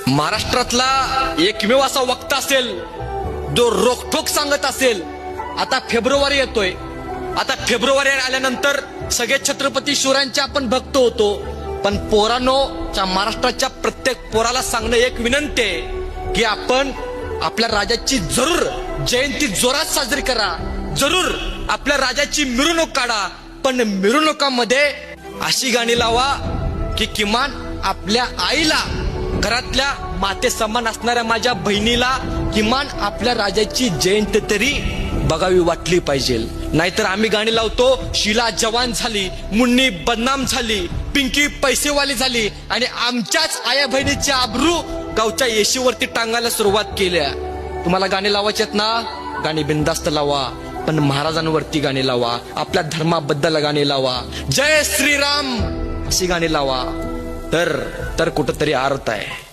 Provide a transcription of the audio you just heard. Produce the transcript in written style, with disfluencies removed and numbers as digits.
महाराष्ट्रातला एकमेव असा वक्ता असेल जो रोखठोक सांगत असेल. आता फेब्रुवारी येतोय. आता फेब्रुवारी आल्यानंतर सगळे छत्रपती शिवरायांचे आपण भक्त होतो. पण पोरांनोच्या महाराष्ट्राच्या प्रत्येक पोराला सांगणं एक विनंती आहे की आपण आपल्या राजाची जरूर जयंती जोरात साजरी करा. जरूर आपल्या राजाची मिरवणूक काढा. पण मिरवणुकामध्ये अशी गाणी लावा की किमान आपल्या आईला, घरातल्या माते समान असणाऱ्या माझ्या बहिणीला किमान आपल्या राजाची जयंती तरी बघावी वाटली पाहिजे. नाहीतर आम्ही गाणी लावतो, शीला जवान झाली, मुन्नी बदनाम झाली, पिंकी पैसेवाली झाली आणि आमच्याच आया बहिणीची आबरू गावच्या येशीवरती टांगायला सुरुवात केल्या. तुम्हाला गाणी लावायची आहेत ना, गाणी बिनधास्त लावा, पण महाराजांवरती गाणी लावा, आपल्या धर्माबद्दल गाणी लावा, जय श्रीराम अशी गाणी लावा. तर कुठंतरी अर्थ आहे.